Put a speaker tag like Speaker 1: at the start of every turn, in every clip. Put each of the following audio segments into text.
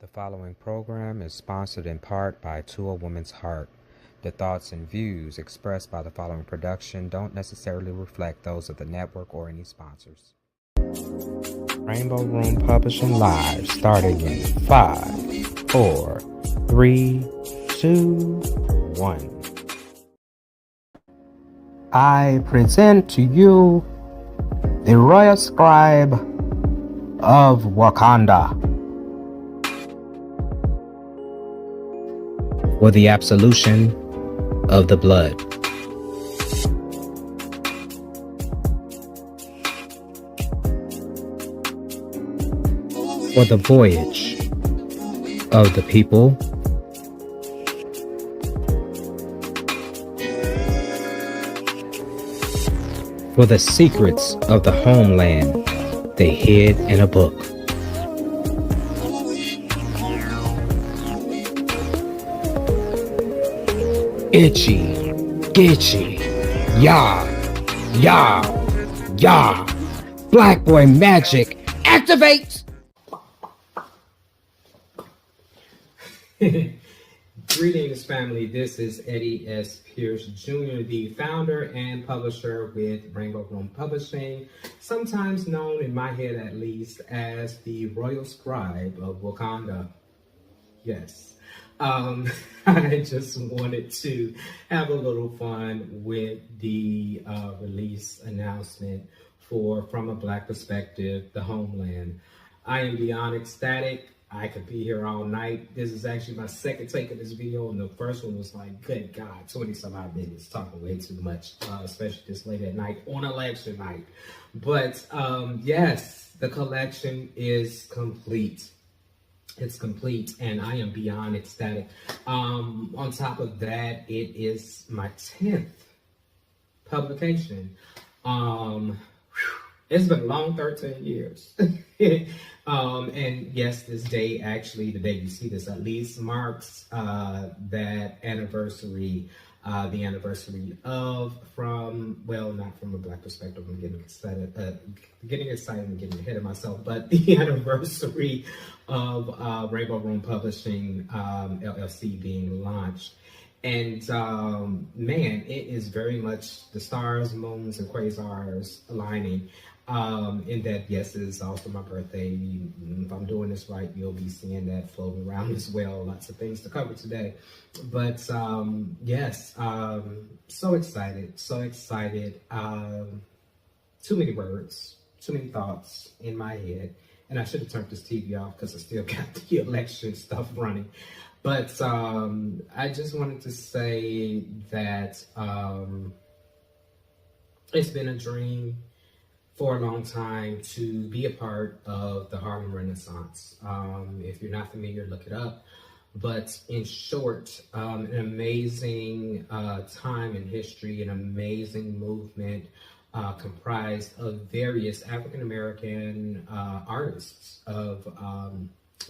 Speaker 1: following program is sponsored in part by To a Woman's Heart. The thoughts and views expressed by the following production don't necessarily reflect those of the network or any sponsors. Rainbow Room Publishing Live, starting in 5, 4, 3, 2, 1. I present to you the Royal Scribe of Wakanda for the absolution of the blood. For the voyage of the people, for the secrets of the homeland they hid in a book. Itchy, Gitchy, Yah, Yah, Yah. Black Boy Magic, activate! Greetings, family. This is Eddie S. Pierce Jr., the founder and publisher with Rainbow Room Publishing, sometimes known in my head at least as the Royal Scribe of Wakanda. Yes. I just wanted to have a little fun with the release announcement for From a Black Perspective, The Homeland. I am beyond ecstatic. I could be here all night. This is actually my second take of this video, and the first one was like, good God, 20-some odd minutes, talking way too much, especially this late at night on election night. But yes, the collection is complete. It's complete, and I am beyond ecstatic. On top of that, it is my 10th publication. It's been a long 13 years. And yes, this day, actually, the day you see this at least marks that anniversary, the anniversary of not From a Black Perspective, I'm getting excited and getting ahead of myself, but the anniversary of Rainbow Room Publishing, LLC being launched. And man, it is very much the stars, moons, and quasars aligning. In that, yes, it is also my birthday. If I'm doing this right, you'll be seeing that floating around as well. Lots of things to cover today. But yes, so excited. Too many words, too many thoughts in my head. And I should have turned this TV off because I still got the election stuff running. But I just wanted to say that it's been a dream for a long time to be a part of the Harlem Renaissance. If you're not familiar, look it up. But in short, an amazing time in history, an amazing movement comprised of various African-American artists of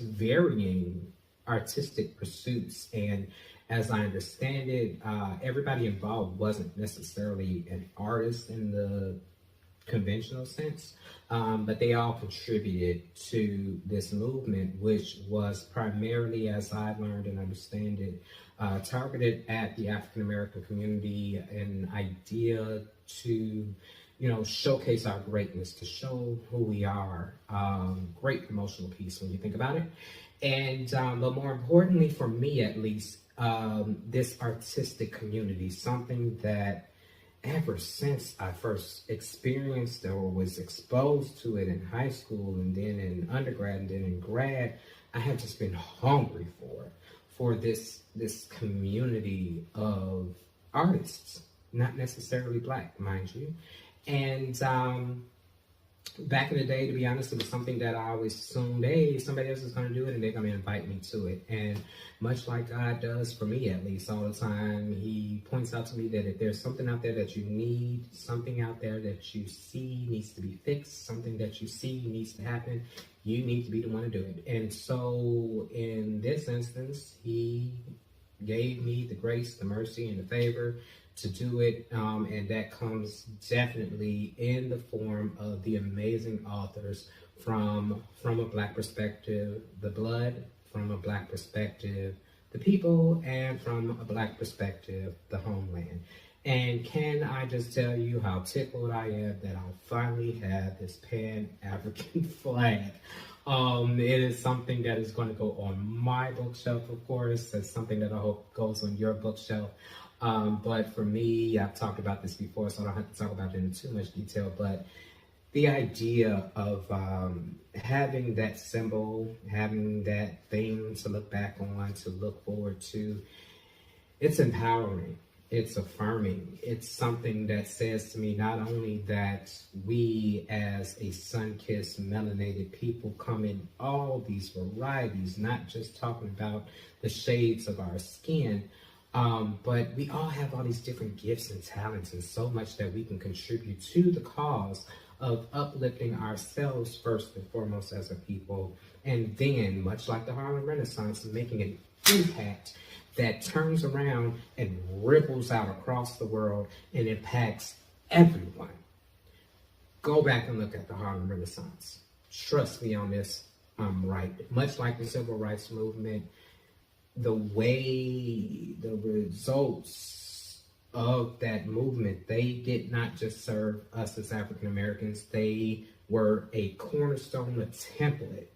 Speaker 1: varying artistic pursuits. And as I understand it, everybody involved wasn't necessarily an artist in the conventional sense, but they all contributed to this movement, which was primarily, as I learned and understand it, targeted at the African-American community, an idea to, showcase our greatness, to show who we are. Great promotional piece when you think about it. And, but more importantly, for me at least, this artistic community, something that ever since I first experienced or was exposed to it in high school and then in undergrad and then in grad, I have just been hungry for this community of artists, not necessarily Black, mind you. And back in the day, to be honest, it was something that I always assumed, hey, somebody else is going to do it and they're going to invite me to it. And much like God does for me, at least all the time, he points out to me that if there's something out there that you need, something out there that you see needs to be fixed, something that you see needs to happen, you need to be the one to do it. And so in this instance, he gave me the grace, the mercy, and the favor to do it, and that comes definitely in the form of the amazing authors from a Black Perspective, The Blood, from a Black perspective, the people, and from a Black perspective, the homeland. And can I just tell you how tickled I am that I finally have this Pan-African flag. It is something that is going to go on my bookshelf, of course. It's something that I hope goes on your bookshelf. But for me, I've talked about this before, so I don't have to talk about it in too much detail, but the idea of having that symbol, having that thing to look back on, to look forward to, it's empowering, it's affirming. It's something that says to me not only that we as a sun-kissed melanated people come in all these varieties, not just talking about the shades of our skin, but we all have all these different gifts and talents and so much that we can contribute to the cause of uplifting ourselves first and foremost as a people, and then, much like the Harlem Renaissance, making an impact that turns around and ripples out across the world and impacts everyone. Go back and look at the Harlem Renaissance. Trust me on this, I'm right. Much like the Civil Rights Movement, the way the results of that movement, they did not just serve us as African Americans, they were a cornerstone, a template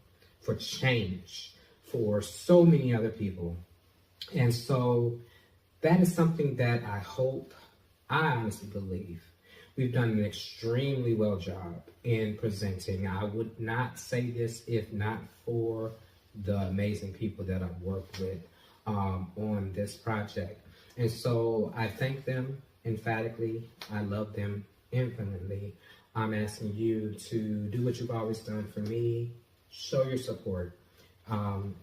Speaker 1: for change for so many other people. And so that is something that I hope, I honestly believe, we've done an extremely well job in presenting. I would not say this if not for the amazing people that I've worked with on this project. And so I thank them emphatically. I love them infinitely. I'm asking you to do what you've always done for me. Show your support.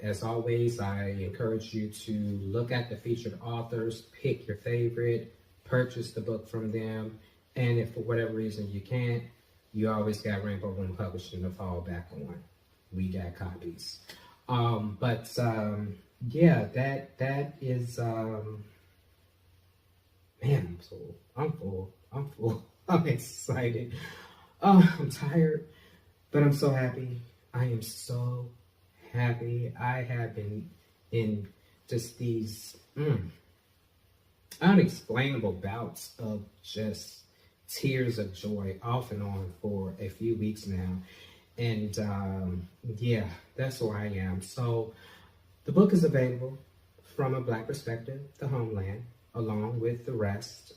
Speaker 1: As always, I encourage you to look at the featured authors, pick your favorite, purchase the book from them, and if for whatever reason you can't, you always got Rainbow Room Publishing to fall back on. We got copies. Yeah, that is, man, I'm full. I'm excited. I'm tired, but I'm so happy. I am so happy. I have been in just these unexplainable bouts of just tears of joy off and on for a few weeks now. And yeah, that's where I am. So the book is available from a Black perspective, the homeland, along with the rest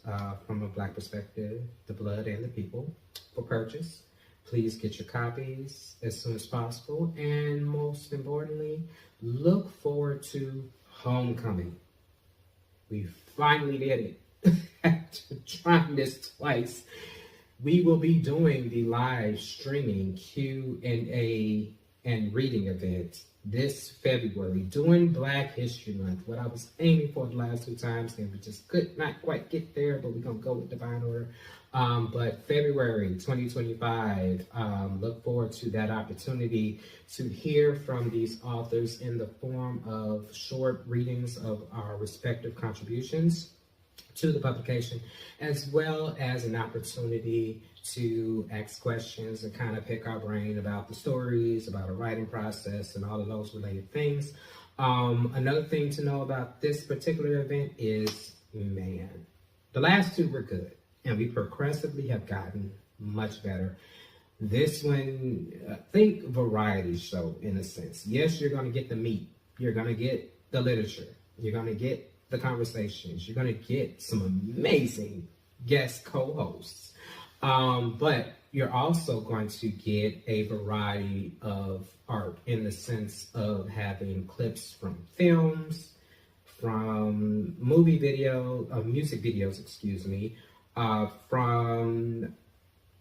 Speaker 1: from a Black perspective, the blood and the people, for purchase. Please get your copies as soon as possible. And most importantly, look forward to Homecoming. We finally did it. After trying this twice, we will be doing the live streaming Q&A and reading event this February, during Black History Month. What I was aiming for the last 2 times, and we just could not quite get there, but we're going to go with divine order. But February 2025, look forward to that opportunity to hear from these authors in the form of short readings of our respective contributions to the publication, as well as an opportunity to ask questions and kind of pick our brain about the stories, about the writing process, and all of those related things. Another thing to know about this particular event is, man, the last 2 were good, and we progressively have gotten much better. This one, think variety show in a sense. Yes, you're going to get the meat. You're going to get the literature. You're going to get the conversations. You're going to get some amazing guest co-hosts. But you're also going to get a variety of art in the sense of having clips from films, from music videos, from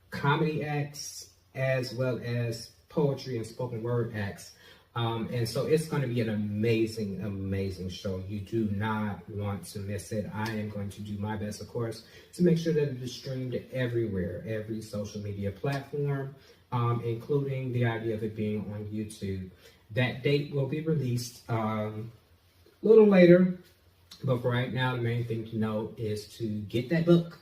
Speaker 1: comedy acts, as well as poetry and spoken word acts. And so it's going to be an amazing, amazing show. You do not want to miss it. I am going to do my best, of course, to make sure that it is streamed everywhere, every social media platform, including the idea of it being on YouTube. That date will be released a little later, but for right now, the main thing to know is to get that book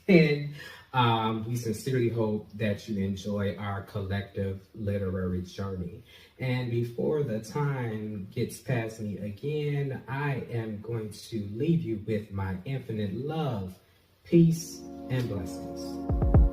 Speaker 1: and We sincerely hope that you enjoy our collective literary journey. And before the time gets past me again, I am going to leave you with my infinite love, peace, and blessings.